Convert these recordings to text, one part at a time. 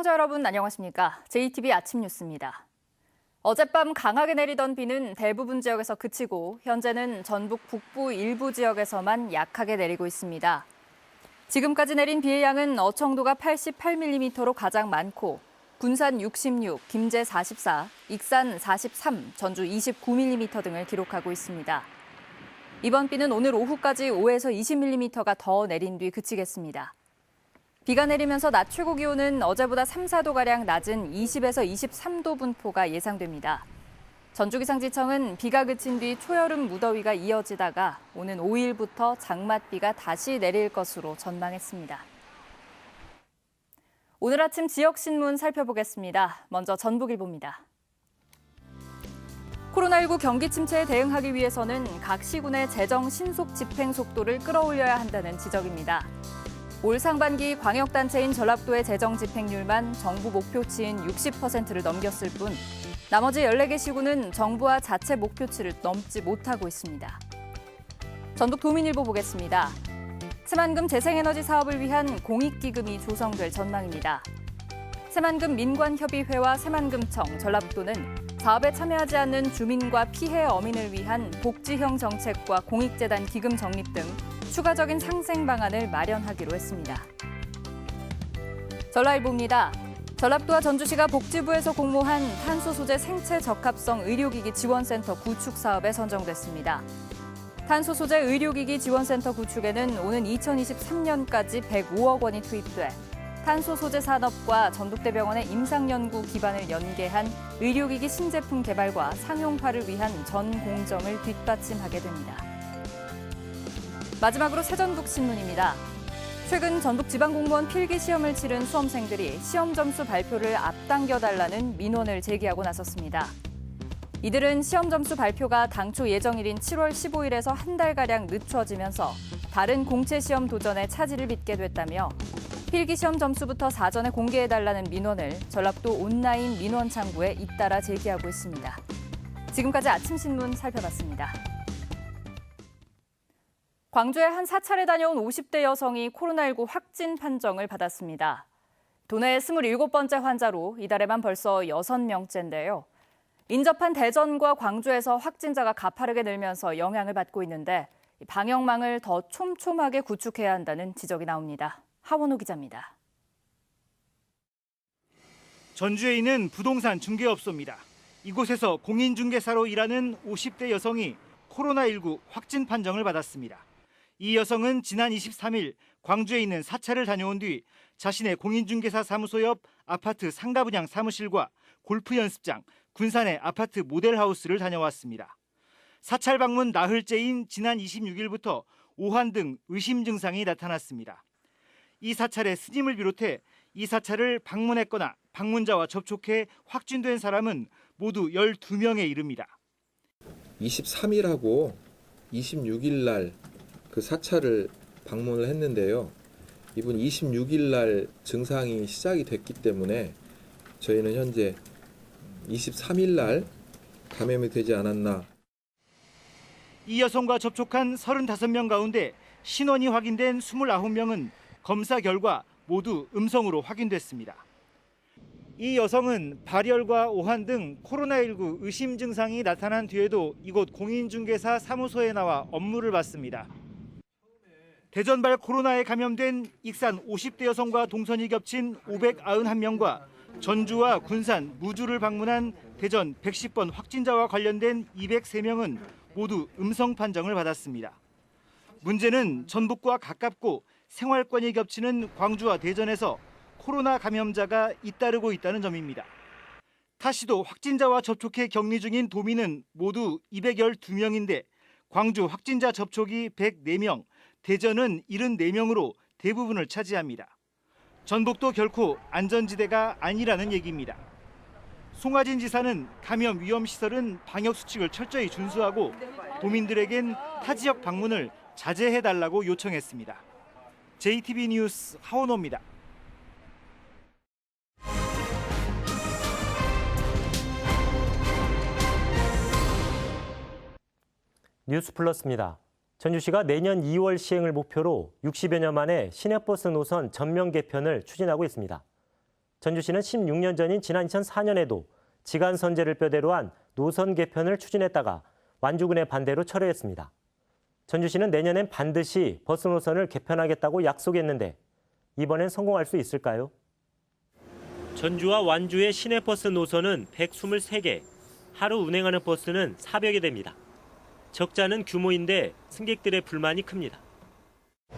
시청자 여러분 안녕하십니까? JTBC 아침 뉴스입니다. 어젯밤 강하게 내리던 비는 대부분 지역에서 그치고 현재는 전북 북부 일부 지역에서만 약하게 내리고 있습니다. 지금까지 내린 비의 양은 어청도가 88mm로 가장 많고 군산 66, 김제 44, 익산 43, 전주 29mm 등을 기록하고 있습니다. 이번 비는 오늘 오후까지 5에서 20mm가 더 내린 뒤 그치겠습니다. 비가 내리면서 낮 최고 기온은 어제보다 3, 4도가량 낮은 20에서 23도 분포가 예상됩니다. 전주기상지청은 비가 그친 뒤 초여름 무더위가 이어지다가 오는 5일부터 장맛비가 다시 내릴 것으로 전망했습니다. 오늘 아침 지역신문 살펴보겠습니다. 먼저 전북일보입니다. 코로나19 경기 침체에 대응하기 위해서는 각 시군의 재정 신속 집행 속도를 끌어올려야 한다는 지적입니다. 올 상반기 광역단체인 전라도의 재정 집행률만 정부 목표치인 60%를 넘겼을 뿐 나머지 14개 시군은 정부와 자체 목표치를 넘지 못하고 있습니다. 전북 도민일보 보겠습니다. 새만금 재생에너지 사업을 위한 공익기금이 조성될 전망입니다. 새만금 민관협의회와 새만금청, 전라북도는 사업에 참여하지 않는 주민과 피해 어민을 위한 복지형 정책과 공익재단 기금 적립 등 추가적인 상생 방안을 마련하기로 했습니다. 전라일보입니다. 전라도와 전주시가 복지부에서 공모한 탄소 소재 생체 적합성 의료기기 지원센터 구축 사업에 선정됐습니다. 탄소 소재 의료기기 지원센터 구축에는 오는 2023년까지 105억 원이 투입돼 탄소 소재 산업과 전북대병원의 임상연구 기반을 연계한 의료기기 신제품 개발과 상용화를 위한 전 공정을 뒷받침하게 됩니다. 마지막으로 새전북신문입니다. 최근 전북지방공무원 필기시험을 치른 수험생들이 시험 점수 발표를 앞당겨달라는 민원을 제기하고 나섰습니다. 이들은 시험 점수 발표가 당초 예정일인 7월 15일에서 한 달가량 늦춰지면서 다른 공채시험 도전에 차질을 빚게 됐다며 필기시험 점수부터 사전에 공개해달라는 민원을 전라도 온라인 민원 창구에 잇따라 제기하고 있습니다. 지금까지 아침신문 살펴봤습니다. 광주에 한 사찰에 다녀온 50대 여성이 코로나19 확진 판정을 받았습니다. 도내 27번째 환자로 이달에만 벌써 6명째인데요. 인접한 대전과 광주에서 확진자가 가파르게 늘면서 영향을 받고 있는데 방역망을 더 촘촘하게 구축해야 한다는 지적이 나옵니다. 하원호 기자입니다. 전주에 있는 부동산 중개업소입니다. 이곳에서 공인중개사로 일하는 50대 여성이 코로나19 확진 판정을 받았습니다. 이 여성은 지난 23일 광주에 있는 사찰을 다녀온 뒤 자신의 공인중개사 사무소 옆 아파트 상가 분양 사무실과 골프 연습장, 군산의 아파트 모델하우스를 다녀왔습니다. 사찰 방문 나흘째인 지난 26일부터 오한 등 의심 증상이 나타났습니다. 이 사찰의 스님을 비롯해 이 사찰을 방문했거나 방문자와 접촉해 확진된 사람은 모두 12명에 이릅니다. 23일하고 26일 날 그 사찰을 방문을 했는데요. 이분 26일 날 증상이 시작이 됐기 때문에 저희는 현재 23일 날 감염이 되지 않았나. 이 여성과 접촉한 35명 가운데 신원이 확인된 29명은 검사 결과 모두 음성으로 확인됐습니다. 이 여성은 발열과 오한 등 코로나19 의심 증상이 나타난 뒤에도 이곳 공인중개사 사무소에 나와 업무를 받습니다. 대전발 코로나에 감염된 익산 50대 여성과 동선이 겹친 591명과 전주와 군산, 무주를 방문한 대전 110번 확진자와 관련된 203명은 모두 음성 판정을 받았습니다. 문제는 전북과 가깝고 생활권이 겹치는 광주와 대전에서 코로나 감염자가 잇따르고 있다는 점입니다. 타시도 확진자와 접촉해 격리 중인 도민은 모두 212명인데 광주 확진자 접촉이 104명, 대전은 74명으로 대부분을 차지합니다. 전북도 결코 안전지대가 아니라는 얘기입니다. 송하진 지사는 감염 위험 시설은 방역 수칙을 철저히 준수하고 도민들에겐 타 지역 방문을 자제해달라고 요청했습니다. JTBC 뉴스 하원호입니다. 뉴스 플러스입니다. 전주시가 내년 2월 시행을 목표로 60여 년 만에 시내버스 노선 전면 개편을 추진하고 있습니다. 전주시는 16년 전인 지난 2004년에도 지간 선제를 뼈대로 한 노선 개편을 추진했다가 완주군의 반대로 철회했습니다. 전주시는 내년엔 반드시 버스 노선을 개편하겠다고 약속했는데 이번엔 성공할 수 있을까요? 전주와 완주의 시내버스 노선은 123개, 하루 운행하는 버스는 400여 대입니다. 적자는 규모인데 승객들의 불만이 큽니다.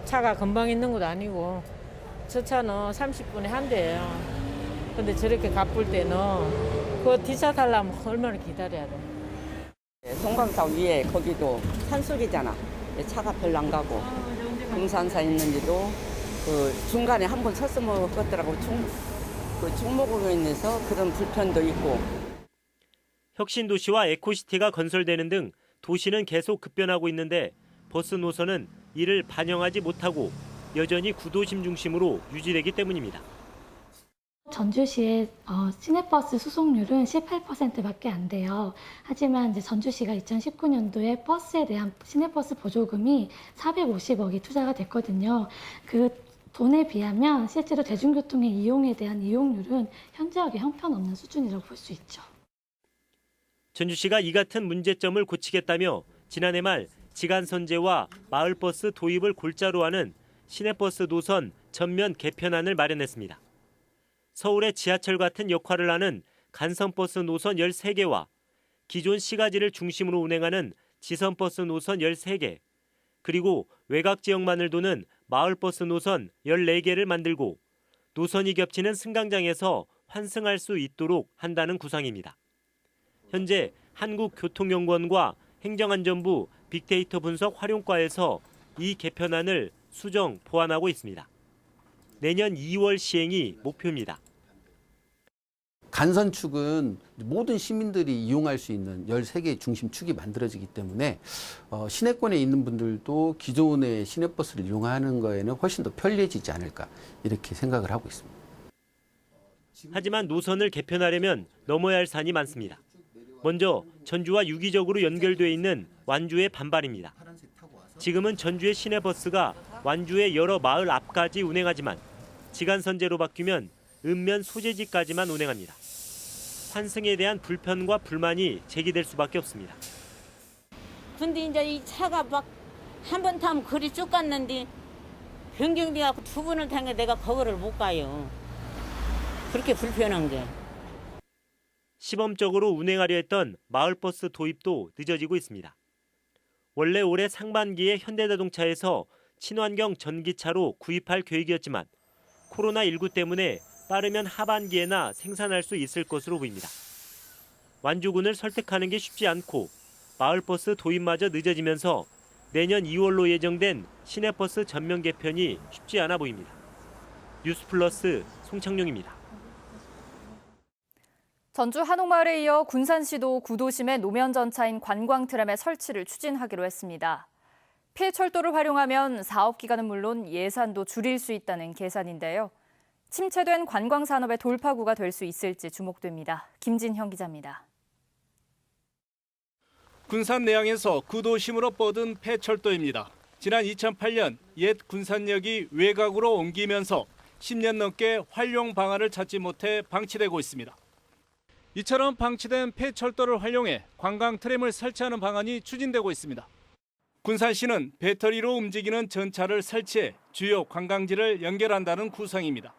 차가 금방 있는 것도 아니고 저 차는 30분에 한 대예요. 근데 저렇게 가쁠 때는 그 뒷차 타려면 얼마나 기다려야 돼. 송강사 위에 거기도 산속이잖아. 차가 별로 안 가고 금산사 있는지도 그 중간에 한 번 섰으면 껐더라고. 중목으로 인해서 그런 불편도 있고. 혁신도시와 에코시티가 건설되는 등 도시는 계속 급변하고 있는데 버스 노선은 이를 반영하지 못하고 여전히 구도심 중심으로 유지되기 때문입니다. 전주시의 시내버스 수송률은 18%밖에 안 돼요. 하지만 이제 전주시가 2019년도에 버스에 대한 시내버스 보조금이 450억이 투자가 됐거든요. 그 돈에 비하면 실제로 대중교통의 이용에 대한 이용률은 현저하게 형편없는 수준이라고 볼 수 있죠. 전주시가 이 같은 문제점을 고치겠다며 지난해 말 지간 선제와 마을버스 도입을 골자로 하는 시내버스 노선 전면 개편안을 마련했습니다. 서울의 지하철 같은 역할을 하는 간선버스 노선 13개와 기존 시가지를 중심으로 운행하는 지선버스 노선 13개, 그리고 외곽 지역만을 도는 마을버스 노선 14개를 만들고 노선이 겹치는 승강장에서 환승할 수 있도록 한다는 구상입니다. 현재 한국교통연구원과 행정안전부 빅데이터 분석 활용과에서 이 개편안을 수정, 보완하고 있습니다. 내년 2월 시행이 목표입니다. 간선축은 모든 시민들이 이용할 수 있는 13개의 중심축이 만들어지기 때문에 시내권에 있는 분들도 기존의 시내버스를 이용하는 거에는 훨씬 더 편리해지지 않을까 이렇게 생각을 하고 있습니다. 하지만 노선을 개편하려면 넘어야 할 산이 많습니다. 먼저 전주와 유기적으로 연결되어 있는 완주의 반발입니다. 지금은 전주의 시내버스가 완주의 여러 마을 앞까지 운행하지만 지간 선제로 바뀌면 읍면 소재지까지만 운행합니다. 환승에 대한 불편과 불만이 제기될 수밖에 없습니다. 근데 이제 이 차가 막 한 번 타면 거리 쭉 갔는데 변경돼 갖고 두 번을 탄 게 내가 거기를 못 가요. 그렇게 불편한 게. 시범적으로 운행하려 했던 마을버스 도입도 늦어지고 있습니다. 원래 올해 상반기에 현대자동차에서 친환경 전기차로 구입할 계획이었지만 코로나19 때문에 빠르면 하반기에나 생산할 수 있을 것으로 보입니다. 완주군을 설득하는 게 쉽지 않고 마을버스 도입마저 늦어지면서 내년 2월로 예정된 시내버스 전면 개편이 쉽지 않아 보입니다. 뉴스플러스 송창용입니다. 전주 한옥마을에 이어 군산시도 구도심에 노면 전차인 관광트램의 설치를 추진하기로 했습니다. 폐철도를 활용하면 사업 기간은 물론 예산도 줄일 수 있다는 계산인데요. 침체된 관광산업의 돌파구가 될 수 있을지 주목됩니다. 김진형 기자입니다. 군산 내양에서 구도심으로 뻗은 폐철도입니다. 지난 2008년 옛 군산역이 외곽으로 옮기면서 10년 넘게 활용 방안을 찾지 못해 방치되고 있습니다. 이처럼 방치된 폐철도를 활용해 관광 트램을 설치하는 방안이 추진되고 있습니다. 군산시는 배터리로 움직이는 전차를 설치해 주요 관광지를 연결한다는 구성입니다.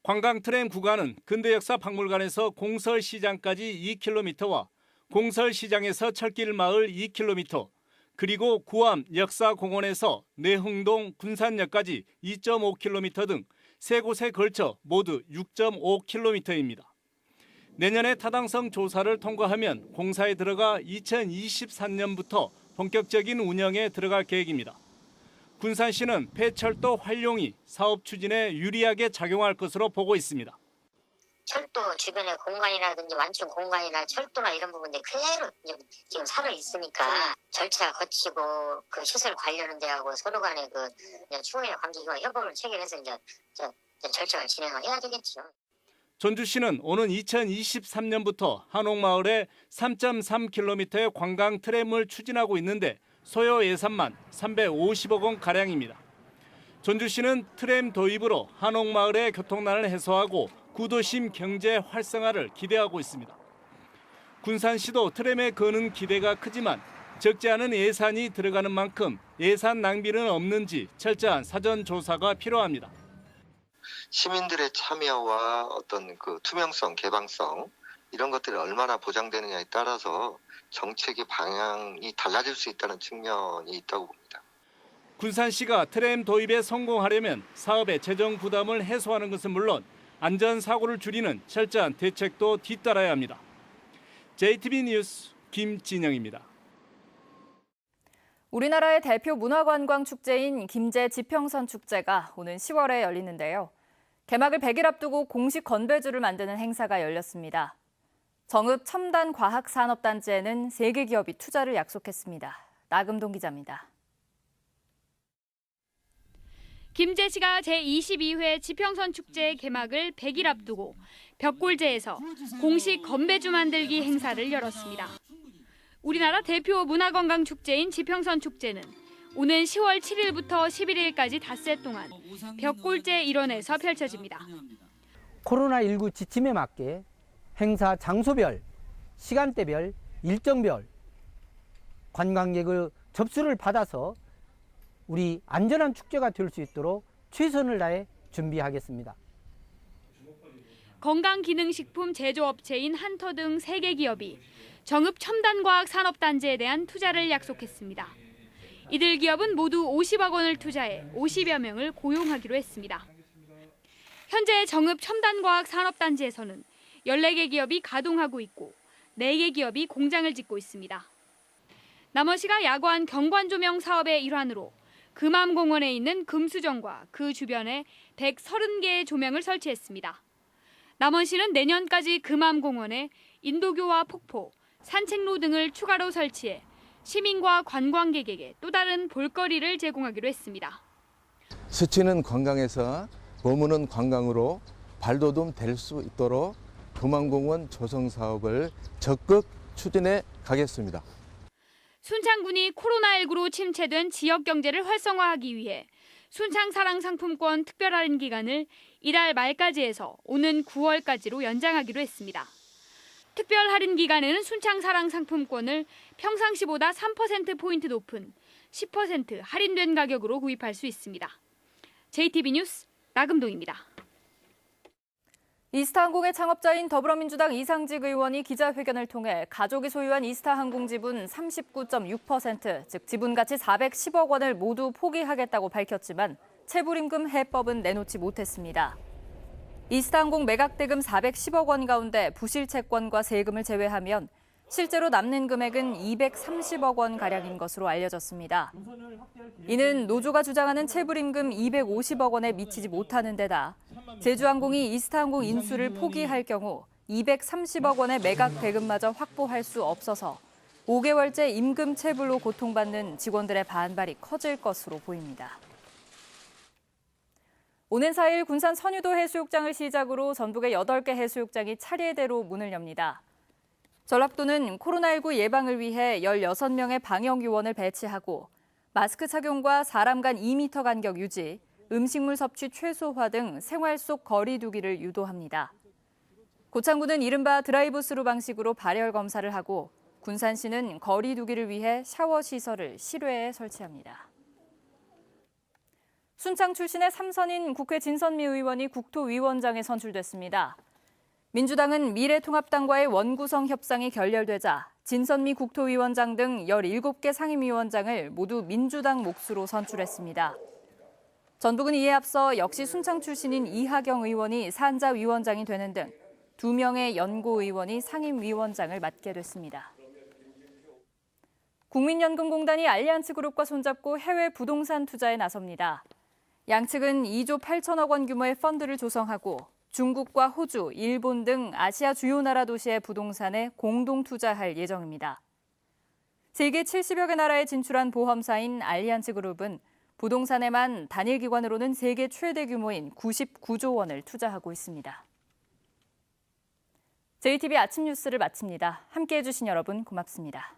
관광 트램 구간은 근대역사 박물관에서 공설시장까지 2km와 공설시장에서 철길마을 2km, 그리고 구암 역사공원에서 내흥동 군산역까지 2.5km 등 세 곳에 걸쳐 모두 6.5km입니다. 내년에 타당성 조사를 통과하면 공사에 들어가 2023년부터 본격적인 운영에 들어갈 계획입니다. 군산시는 폐철도 활용이 사업 추진에 유리하게 작용할 것으로 보고 있습니다. 철도 주변의 공간이라든지 완충 공간이나 철도나 이런 부분들이 그대로 지금 살아 있으니까 절차 거치고 그 시설 관련 데하고 서로 간의 그 추후에 관계기관 협업을 체결해서 이제 절차를 진행을 해야 되겠죠. 전주시는 오는 2023년부터 한옥마을에 3.3km의 관광 트램을 추진하고 있는데 소요 예산만 350억 원 가량입니다. 전주시는 트램 도입으로 한옥마을의 교통난을 해소하고 구도심 경제 활성화를 기대하고 있습니다. 군산시도 트램에 거는 기대가 크지만 적지 않은 예산이 들어가는 만큼 예산 낭비는 없는지 철저한 사전 조사가 필요합니다. 시민들의 참여와 어떤 그 투명성, 개방성 이런 것들이 얼마나 보장되느냐에 따라서 정책의 방향이 달라질 수 있다는 측면이 있다고 봅니다. 군산시가 트램 도입에 성공하려면 사업의 재정 부담을 해소하는 것은 물론 안전사고를 줄이는 철저한 대책도 뒤따라야 합니다. JTB 뉴스 김진영입니다. 우리나라의 대표 문화관광 축제인 김제 지평선 축제가 오는 10월에 열리는데요. 개막을 100일 앞두고 공식 건배주를 만드는 행사가 열렸습니다. 정읍 첨단과학산업단지에는 3개 기업이 투자를 약속했습니다. 나금동 기자입니다. 김제시가 제22회 지평선 축제 개막을 100일 앞두고 벽골제에서 공식 건배주 만들기 행사를 열었습니다. 우리나라 대표 문화관광 축제인 지평선 축제는 오는 10월 7일부터 11일까지 닷새 동안 벽골제 일원에서 펼쳐집니다. 코로나19 지침에 맞게 행사 장소별, 시간대별, 일정별 관광객의 접수를 받아서 우리 안전한 축제가 될 수 있도록 최선을 다해 준비하겠습니다. 건강기능식품 제조업체인 한터 등 3개 기업이 정읍 첨단과학산업단지에 대한 투자를 약속했습니다. 이들 기업은 모두 50억 원을 투자해 50여 명을 고용하기로 했습니다. 현재 정읍 첨단과학산업단지에서는 14개 기업이 가동하고 있고 4개 기업이 공장을 짓고 있습니다. 남원시가 야관 경관조명 사업의 일환으로 금암공원에 있는 금수정과 그 주변에 130개의 조명을 설치했습니다. 남원시는 내년까지 금암공원에 인도교와 폭포, 산책로 등을 추가로 설치해 시민과 관광객에게 또 다른 볼거리를 제공하기로 했습니다. 스치는 관광에서 머무는 관광으로 발돋움 될 수 있도록 금암공원 조성 사업을 적극 추진해 가겠습니다. 순창군이 코로나19로 침체된 지역 경제를 활성화하기 위해 순창사랑상품권 특별할인 기간을 이달 말까지 해서 오는 9월까지로 연장하기로 했습니다. 특별 할인 기간에는 순창사랑상품권을 평상시보다 3%포인트 높은 10% 할인된 가격으로 구입할 수 있습니다. JTB 뉴스 나금동입니다. 이스타항공의 창업자인 더불어민주당 이상직 의원이 기자회견을 통해 가족이 소유한 이스타항공 지분 39.6%, 즉 지분 가치 410억 원을 모두 포기하겠다고 밝혔지만 체불임금 해법은 내놓지 못했습니다. 이스타항공 매각 대금 410억 원 가운데 부실 채권과 세금을 제외하면 실제로 남는 금액은 230억 원가량인 것으로 알려졌습니다. 이는 노조가 주장하는 체불임금 250억 원에 미치지 못하는 데다 제주항공이 이스타항공 인수를 포기할 경우 230억 원의 매각 대금마저 확보할 수 없어서 5개월째 임금 체불로 고통받는 직원들의 반발이 커질 것으로 보입니다. 오는 4일 군산 선유도 해수욕장을 시작으로 전북의 8개 해수욕장이 차례대로 문을 엽니다. 전라도는 코로나19 예방을 위해 16명의 방역요원을 배치하고 마스크 착용과 사람 간 2m 간격 유지, 음식물 섭취 최소화 등 생활 속 거리 두기를 유도합니다. 고창군은 이른바 드라이브스루 방식으로 발열 검사를 하고 군산시는 거리 두기를 위해 샤워 시설을 실외에 설치합니다. 순창 출신의 삼선인 국회 진선미 의원이 국토위원장에 선출됐습니다. 민주당은 미래통합당과의 원구성 협상이 결렬되자 진선미 국토위원장 등 17개 상임위원장을 모두 민주당 몫으로 선출했습니다. 전북은 이에 앞서 역시 순창 출신인 이하경 의원이 산자위원장이 되는 등 2명의 연고의원이 상임위원장을 맡게 됐습니다. 국민연금공단이 알리안츠그룹과 손잡고 해외 부동산 투자에 나섭니다. 양측은 2조 8천억 원 규모의 펀드를 조성하고 중국과 호주, 일본 등 아시아 주요 나라 도시의 부동산에 공동 투자할 예정입니다. 세계 70여 개 나라에 진출한 보험사인 알리안츠그룹은 부동산에만 단일 기관으로는 세계 최대 규모인 99조 원을 투자하고 있습니다. JTB 아침 뉴스를 마칩니다. 함께해 주신 여러분 고맙습니다.